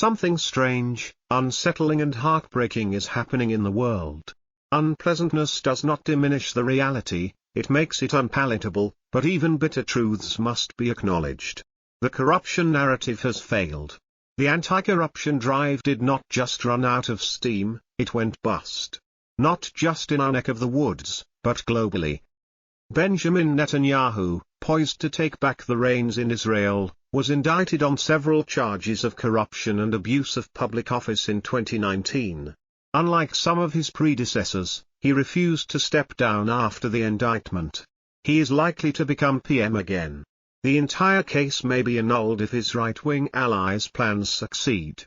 Something strange, unsettling and heartbreaking is happening in the world. Unpleasantness does not diminish the reality, it makes it unpalatable, but even bitter truths must be acknowledged. The corruption narrative has failed. The anti-corruption drive did not just run out of steam, it went bust. Not just in our neck of the woods, but globally. Benjamin Netanyahu, poised to take back the reins in Israel, was indicted on several charges of corruption and abuse of public office in 2019. Unlike some of his predecessors, he refused to step down after the indictment. He is likely to become PM again. The entire case may be annulled if his right-wing allies' plans succeed.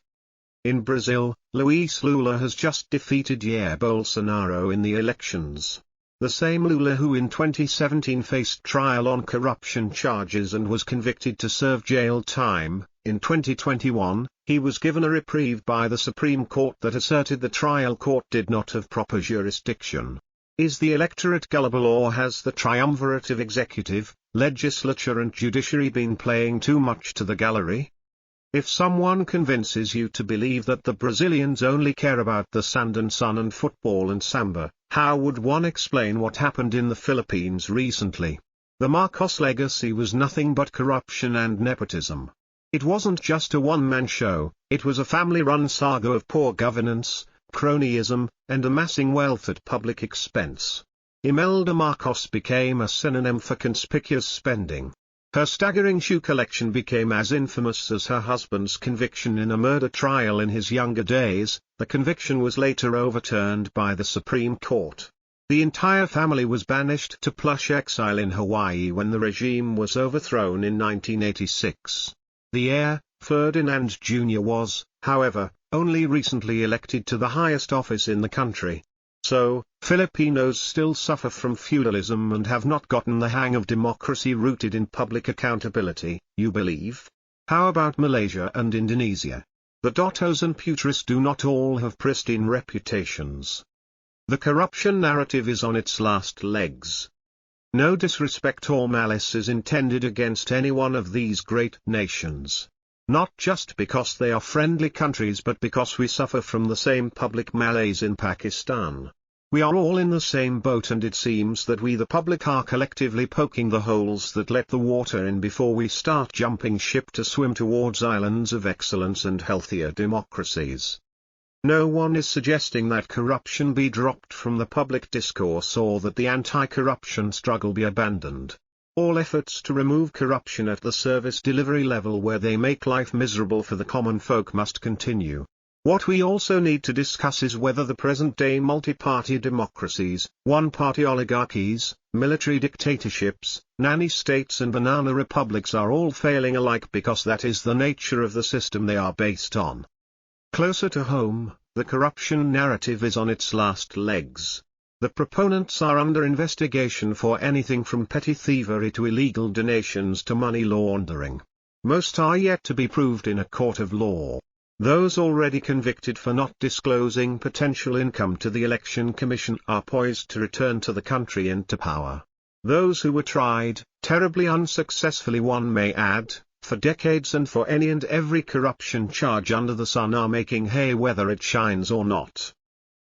In Brazil, Luiz Lula has just defeated Jair Bolsonaro in the elections. The same Lula who in 2017 faced trial on corruption charges and was convicted to serve jail time. In 2021, he was given a reprieve by the Supreme Court that asserted the trial court did not have proper jurisdiction. Is the electorate gullible, or has the triumvirate of executive, legislature and judiciary been playing too much to the gallery? If someone convinces you to believe that the Brazilians only care about the sand and sun and football and samba, how would one explain what happened in the Philippines recently? The Marcos legacy was nothing but corruption and nepotism. It wasn't just a one-man show, it was a family-run saga of poor governance, cronyism, and amassing wealth at public expense. Imelda Marcos became a synonym for conspicuous spending. Her staggering shoe collection became as infamous as her husband's conviction in a murder trial in his younger days. The conviction was later overturned by the Supreme Court. The entire family was banished to plush exile in Hawaii when the regime was overthrown in 1986. The heir, Ferdinand Jr. was, however, only recently elected to the highest office in the country. So, Filipinos still suffer from feudalism and have not gotten the hang of democracy rooted in public accountability, you believe? How about Malaysia and Indonesia? The Datos and Putris do not all have pristine reputations. The corruption narrative is on its last legs. No disrespect or malice is intended against any one of these great nations. Not just because they are friendly countries, but because we suffer from the same public malaise in Pakistan. We are all in the same boat, and it seems that we the public are collectively poking the holes that let the water in before we start jumping ship to swim towards islands of excellence and healthier democracies. No one is suggesting that corruption be dropped from the public discourse or that the anti-corruption struggle be abandoned. All efforts to remove corruption at the service delivery level where they make life miserable for the common folk must continue. What we also need to discuss is whether the present-day multi-party democracies, one-party oligarchies, military dictatorships, nanny states and banana republics are all failing alike, because that is the nature of the system they are based on. Closer to home, the corruption narrative is on its last legs. The proponents are under investigation for anything from petty thievery to illegal donations to money laundering. Most are yet to be proved in a court of law. Those already convicted for not disclosing potential income to the Election Commission are poised to return to the country and to power. Those who were tried, terribly unsuccessfully one may add, for decades and for any and every corruption charge under the sun are making hay whether it shines or not.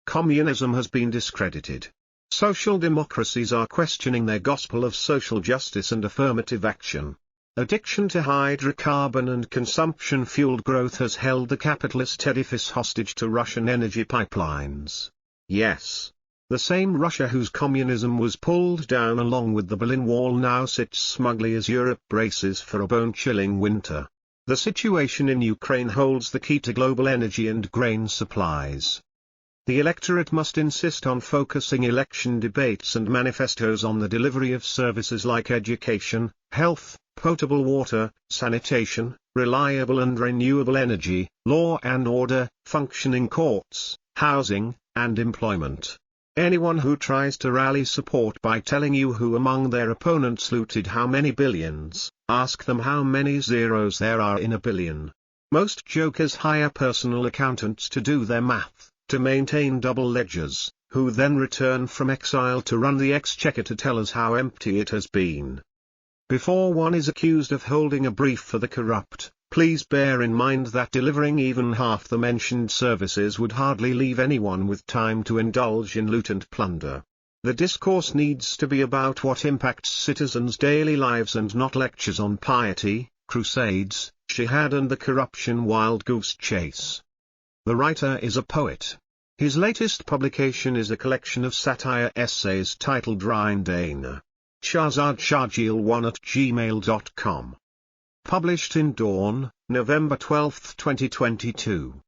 Communism has been discredited. Social democracies are questioning their gospel of social justice and affirmative action. Addiction to hydrocarbon and consumption-fueled growth has held the capitalist edifice hostage to Russian energy pipelines. Yes. The same Russia whose communism was pulled down along with the Berlin Wall now sits smugly as Europe braces for a bone-chilling winter. The situation in Ukraine holds the key to global energy and grain supplies. The electorate must insist on focusing election debates and manifestos on the delivery of services like education, health, potable water, sanitation, reliable and renewable energy, law and order, functioning courts, housing, and employment. Anyone who tries to rally support by telling you who among their opponents looted how many billions, ask them how many zeros there are in a billion. Most jokers hire personal accountants to do their math, to maintain double ledgers, who then return from exile to run the exchequer to tell us how empty it has been. Before one is accused of holding a brief for the corrupt, Please bear in mind that delivering even half the mentioned services would hardly leave anyone with time to indulge in loot and plunder. The discourse needs to be about what impacts citizens' daily lives and not lectures on piety, crusades, jihad and the corruption wild goose chase. The writer is a poet. His latest publication is a collection of satire essays titled Rindana. shahzadshahjeel1@gmail.com. Published in Dawn, November 12, 2022.